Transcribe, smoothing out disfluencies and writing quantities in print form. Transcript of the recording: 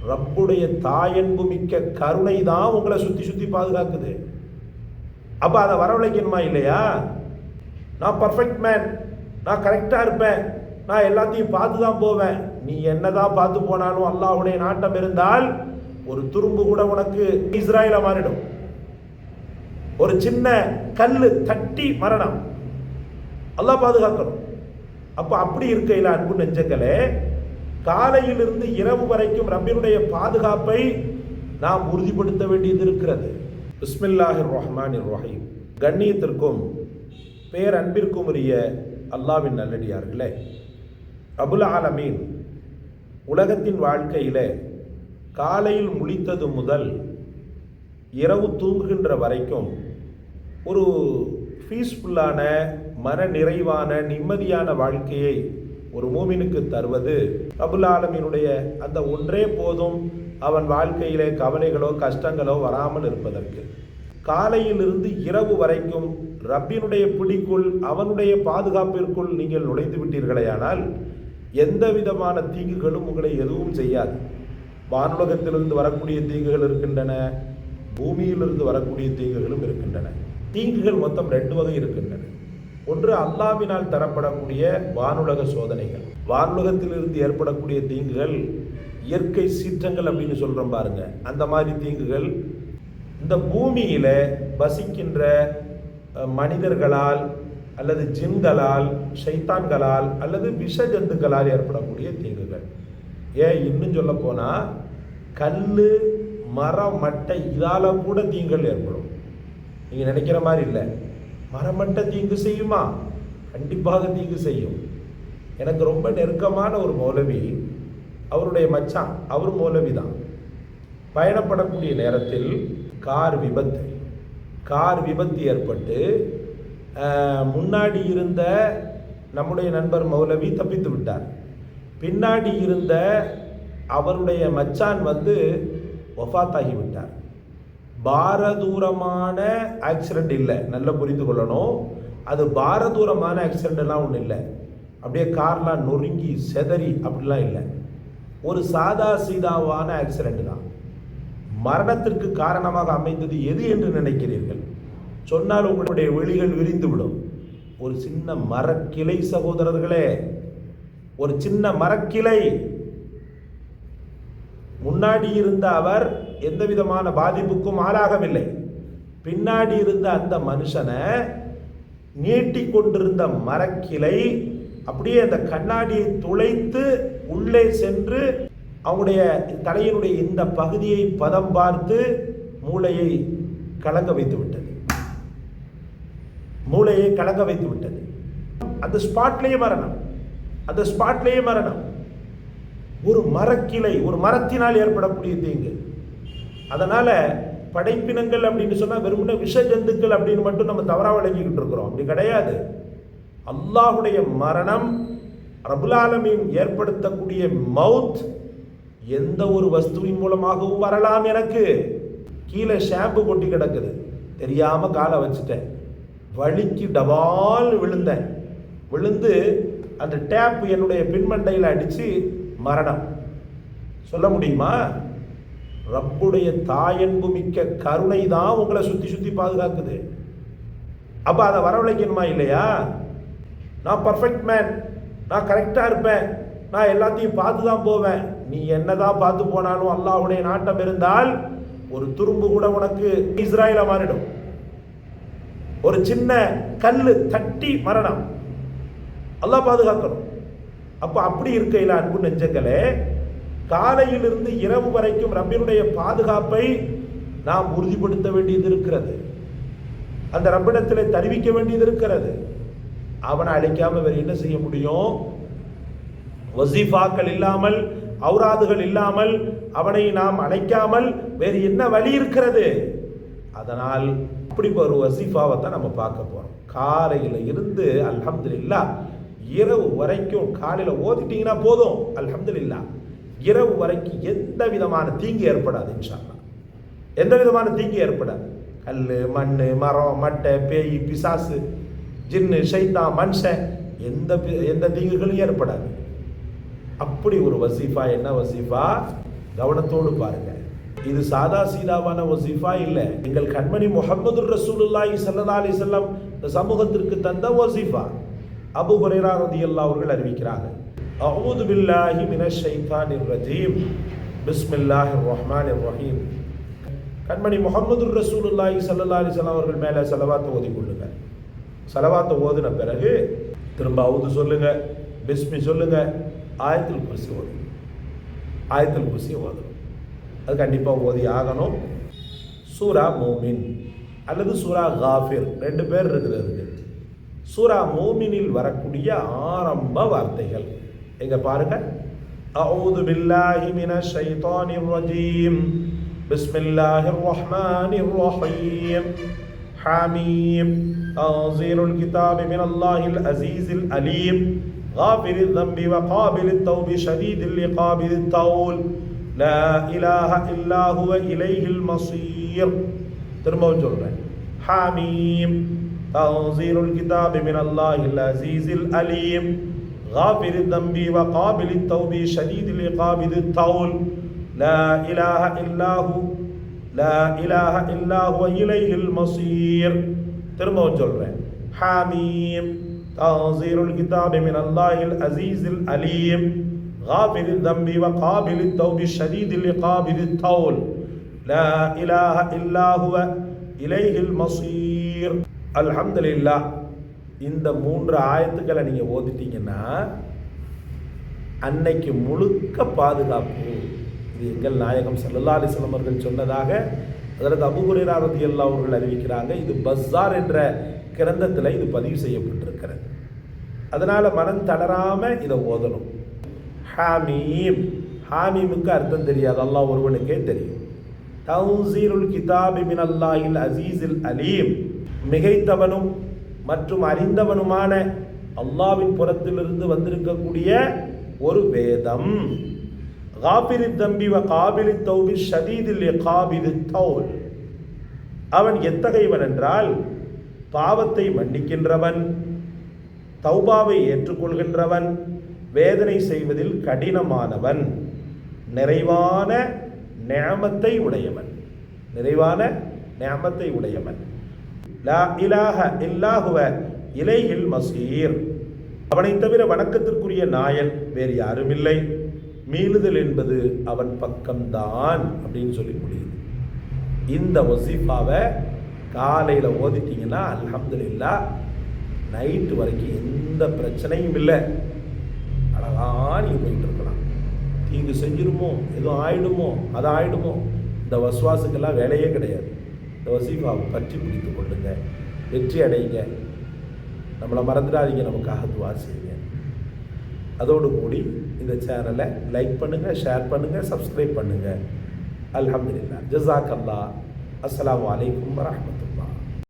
ரப்புடைய தாயன்பு மிக்க கருணை தான் உங்களை சுற்றி சுற்றி பாதுகாக்குது. அப்போ அதை வரவழைக்கணுமா இல்லையா? நான் பர்ஃபெக்ட் மேன், நான் கரெக்டாக இருப்பேன், நான் எல்லாத்தையும் பார்த்து தான் போவேன். நீ என்னதான் பார்த்து போனாலும் அல்லாஹ்வுடைய நாட்டம் இருந்தால் ஒரு துரும்பு கூட உனக்கு இஸ்ராயலா மாறிடும். ஒரு சின்ன கல்லு தட்டி மரணம். அல்லாஹ் பாதுகாக்கணும். அப்போ அப்படி இருக்கையில் அன்பு நெஞ்சங்களே, காலையிலிருந்து இரவு வரைக்கும் ரப்பினுடைய பாதுகாப்பை நாம் உறுதிப்படுத்த வேண்டியது இருக்கிறது. பிஸ்மில்லாஹிர் ரஹ்மானிர் ரஹீம். கண்ணியத்திற்கும் பேரன்பிற்கும் உரிய அல்லாஹ்வின் நல்லடியார்களே, ரப்புல் ஆலமீன் உலகத்தின் வாழ்க்கையில் காலையில் முழித்தது முதல் இரவு தூங்குகின்ற வரைக்கும் ஒரு பீஸ்ஃபுல்லான மன நிறைவான நிம்மதியான வாழ்க்கையை ஒரு மூமினுக்கு தருவது ரப்புல் ஆலமீனுடைய அந்த ஒன்றே போதும் அவன் வாழ்க்கையிலே கவலைகளோ கஷ்டங்களோ வராமல் இருப்பதற்கு. காலையிலிருந்து இரவு வரைக்கும் ரப்பினுடைய பிடிக்குள் அவனுடைய பாதுகாப்பிற்குள் நீங்கள் நுழைந்து விட்டீர்களேயானால் எந்த விதமான தீங்குகளும் உங்களை எதுவும் செய்யாது. வானுலகத்திலிருந்து வரக்கூடிய தீங்குகள் இருக்கின்றன, பூமியிலிருந்து வரக்கூடிய தீங்குகளும் இருக்கின்றன. தீங்குகள் மொத்தம் 2 வகை இருக்கின்றன. ஒன்று அல்லாஹ்வினால் தரப்படக்கூடிய வானுலக சோதனைகள். வானுலகத்திலிருந்து ஏற்படக்கூடிய தீங்குகள் இயற்கை சீற்றங்கள் அப்படின்னு சொல்கிறோம் பாருங்க, அந்த மாதிரி தீங்குகள் இந்த பூமியில வசிக்கின்ற மனிதர்களால் அல்லது ஜின்களால், ஷைத்தான்களால் அல்லது விஷ ஜந்துக்களால் ஏற்படக்கூடிய தீங்குகள். இன்னும் சொல்ல போனால் கல், மரம், மட்டை இதால் கூட தீங்குகள் ஏற்படும். நீங்கள் நினைக்கிற மாதிரி இல்லை. மரமட்டை தீங்கு செய்யுமா? கண்டிப்பாக தீங்கு செய்யும். எனக்கு ரொம்ப நெருக்கமான ஒரு மௌலவி, அவருடைய மச்சான், அவர் மௌலவி தான். பயணப்படக்கூடிய நேரத்தில் கார் விபத்து ஏற்பட்டு முன்னாடி இருந்த நம்முடைய நண்பர் மௌலவி தப்பித்து விட்டார். பின்னாடி இருந்த அவருடைய மச்சான் வஃபாத்தாகி விட்டார். பாரதூரமான ஆக்சிடென்ட் இல்லை, நல்லா புரிந்து கொள்ளணும். அது பாரதூரமான ஆக்சிடென்ட் எல்லாம் ஒன்றும் இல்லை. அப்படியே கார்லாம் நொறுங்கி செதறி அப்படிலாம் இல்லை. ஒரு சாதா சீதாவான ஆக்சிடென்ட் தான். மரணத்திற்கு காரணமாக அமைந்தது எது என்று நினைக்கிறீர்கள்? சொன்னால் உங்களுடைய விழிகள் விரிந்துவிடும். ஒரு சின்ன மரக்கிளை சகோதரர்களே, ஒரு சின்ன மரக்கிளை. முன்னாடி இருந்த அவர் எந்த விதமான பாதிப்புக்கும் ஆளாகவில்லை. பின்னாடி இருந்த அந்த மனுஷனை நீட்டி கொண்டிருந்த மரக்கிளை அப்படியே அந்த கண்ணாடியை துளைத்து உள்ளே சென்று அவங்களுடைய தலையினுடைய இந்த பகுதியை பதம் பார்த்து மூளையை கலங்க வைத்து விட்டது. அந்த ஸ்பாட்லேயே மரணம். ஒரு மரக்கிளை, ஒரு மரத்தினால் ஏற்படக்கூடிய தீங்கு. அதனால படைப்பினங்கள் அப்படின்னு சொன்னா வெறுமனே விஷ ஜந்துக்கள் அப்படின்னு மட்டும் நம்ம தவறா விளங்கிக்கிட்டு இருக்கிறோம். அப்படி கிடையாது. அல்லாஹ்வுடைய மரணம், ரப்புல் ஆலமீன் ஏற்படுத்தக்கூடிய மவுத் எந்த ஒரு வஸ்துவின் மூலமாகவும் வரலாம். எனக்கு கீழே ஷாம்பு கொட்டி கிடக்குது, தெரியாம காலை வச்சுட்டேன், வலிக்கு டபால் விழுந்து அந்த டேப் என்னுடைய பின்மண்டையில் அடிச்சு மரணம். சொல்ல முடியுமா? ரப்புடைய தாயன்பு மிக்க கருணை தான் உங்களை சுற்றி சுற்றி பாதுகாக்குது. அப்போ அதை வரவழைக்கணுமா இல்லையா? நான் பர்ஃபெக்ட் மேன், நான் கரெக்டாக இருப்பேன், நான் எல்லாத்தையும் பார்த்து தான் போவேன். நீ என்னதான் பார்த்து போனாலும் அல்லாஹ்வுடைய நாட்டம் இருந்தால் ஒரு துரும்பு கூட உனக்கு இஸ்ராயலா மாறிடும். ஒரு சின்ன கல்லு தட்டி மரணம். அல்லாஹ் பாதுகாக்கணும். அப்போ அப்படி இருக்கையில் அன்பு நெஞ்சங்களே, காலையிலிருந்து இரவு வரைக்கும் ரப்பினுடைய பாதுகாப்பை நாம் உறுதிப்படுத்த வேண்டியது இருக்கிறது. அந்த ரப்பிடத்தில் தெரிவிக்க வேண்டியது இருக்கிறது. அவனை அழைக்காம வேறு என்ன செய்ய முடியும்? வசீஃபாக்கள் இல்லாமல், அவுராதுகள் இல்லாமல் அவனை நாம் அழைக்காமல் வேறு என்ன வழி இருக்கிறது? அதனால் அப்படி ஒரு வசீஃபாவை தான் நம்ம பார்க்க போறோம். காலையில் இருந்து அல்ஹம்துலில்லாஹ் இரவு வரைக்கும் காலையில் ஓதிட்டீங்கன்னா போதும், அல்ஹம்துலில்லாஹ் இரவு வரைக்கும் எந்த விதமான தீங்கு ஏற்படாது. இன்ஷா அல்லாஹ் எந்த விதமான தீங்கு ஏற்படாது. கல், மண், மரம், மட்டை, பேய், பிசாசு, ஜின்னு, ஷைத்தான், மனுஷன் எந்த தீங்குகளும் ஏற்படாது. அப்படி ஒரு வசீஃபா. என்ன வசீஃபா? கவனத்தோடு பாருங்க. இது சாதா சீதாவான வசீஃபா இல்லை. எங்கள் கண்மணி முஹம்மது ரசூலுல்லாஹி ஸல்லல்லாஹு அலைஹி வஸல்லம் இந்த சமூகத்திற்கு தந்த வசீஃபா. அபூ ஹுரைரா ரலியல்லாஹு அவர்கள் அறிவிக்கிறாங்க, அஊது பில்லாஹி மினஷ் ஷைத்தானிர் ரஜீம், பிஸ்மில்லாஹிர் ரஹ்மானிர் ரஹீம். கண்மணி முஹம்மது ரசூலுல்லாஹி ஸல்லல்லாஹு அலைஹி வஸல்லம் அவர்கள் மேலே ஸலவாத்தை ஓதிக்கொள்ளுங்க. ஸலவாத்தை ஓதின பிறகு திரும்ப அவுது சொல்லுங்க, பிஸ்மி சொல்லுங்க, ஆயத்துல் குர்சி ஓதுங்க. ஆயத்துல் குர்சி ஓதணும். அது கண்டிப்பாக ஓதி ஆகணும். சூரா மூமின் அல்லது சூரா காஃபிர் 2 பேர் இருக்குது. அதுக்கு சூரா மூமினில் வரக்கூடிய ஆரம்ப வார்த்தைகள் எங்க பாருங்க. அஊது பில்லாஹி மினஷ் ஷைத்தானிர் ரஜீம், பிஸ்மில்லாஹிர் ரஹ்மானிர் ரஹீம், ஹாமீம், தன்ஸீலுல் கிதாபி மினல்லாஹில் அஸீஸில் அலீம், காஃபிரித் தம்பி வகாபிலித் தௌபி ஷதீதில் இகாபித் தௌல், லா இலாஹ இல்லா ஹுவ இலைஹில் மஸீர். திரும்பவும் சொல்றேன். ஹாமீம், தன்ஸீலுல் கிதாபி மினல்லாஹில் அஸீஸில் அலீம், காஃபிரித் தம்பி வகாபிலித் தௌபி ஷதீதில் இகாபித் தௌல், லா இலாஹ இல்லா ஹுவ இலைஹில் மஸீர். திரும்பவும் சொல்றேன். ஹாமீம், தன்ஸீலுல் கிதாபி மினல்லாஹில் அஸீஸில் அலீம், غافر الذنب وقابل التوب الشديد العقاب ذي الطول، لا إله إلا هو إليه المصير. அல்ஹம்துலில்லாஹ். இந்த 3 ஆயத்துக்களை நீங்க ஓதிட்டீங்கன்னா அன்னைக்கு முழுக்க பாதுகாப்பு. இது எங்கள் நாயகம் ஸல்லல்லாஹு அலைஹி வஸல்லம் அவர்கள் சொன்னதாக ஹஜ்ரத் அபூ ஹுரைரா ரலியல்லாஹு அவர்கள் அறிவிக்கிறாங்க. இது பஸ்ஸார் என்ற கிரந்தத்தில் இது பதிவு செய்யப்பட்டிருக்கிறது. அதனால மனம் தளராம இதை ஓதணும். ஹாமீம், ஹாமீமுக்கு அர்த்தம் தெரியாது, அல்லாஹ் ஒருவனுக்கே தெரியும். தன்ஸீலுல் கிதாபி மினல்லாஹில் அஸீஸில் அலீம், மிகைத்தவனும் மற்றும் அறிந்தவனுமான அல்லாஹ்வின் புறத்திலிருந்து வந்திருக்கக்கூடிய ஒரு வேதம். காஃபிரித் தம்பி வகாபிலித் தௌபி ஷதீதில் இகாபித் தௌல், அவன் எத்தகையவன் என்றால் பாவத்தை மன்னிக்கின்றவன், தௌபாவை ஏற்றுக்கொள்கின்றவன், வேதனை செய்வதில் கடினமானவன், நிறைவான நிஅமத்தை உடையவன். நிறைவான நிஅமத்தை உடையவன். லா இலாஹ இல்லா ஹுவ இலைஹில் மஸீர், அவனை தவிர வணக்கத்திற்குரிய நாயன் வேறு யாரும் இல்லை, மீளுதல் என்பது அவன் பக்கம்தான் அப்படின்னு சொல்லி முடியுது. இந்த வசீஃபாவை காலையில் ஓதிட்டீங்கன்னா அல்ஹம்துலில்லாஹ் நைட்டு வரைக்கும் எந்த பிரச்சனையும் இல்லை. அழகாக நீங்கள் போயிட்டு இருக்கலாம். தீங்கு செஞ்சிருமோ, எதுவும் ஆயிடுமோ, அது ஆயிடுமோ, இந்த வஸ்வாசுக்கெல்லாம் வேலையே கிடையாது. இந்த வசீஃபாவை பற்றி பிடித்து கொள்ளுங்க, வெற்றி அடையுங்க. நம்மளை மறந்துடாதீங்க, நமக்காக துஆ செய்யுங்க. அதோடு கூடி இந்த சேனலை லைக் பண்ணுங்கள், ஷேர் பண்ணுங்கள், சப்ஸ்கிரைப் பண்ணுங்கள். அல்ஹம்துலில்லாஹ். ஜஸாக்கல்லாஹ். அஸ்ஸலாமு அலைக்கும் வரஹ்மத்துல்லாஹ்.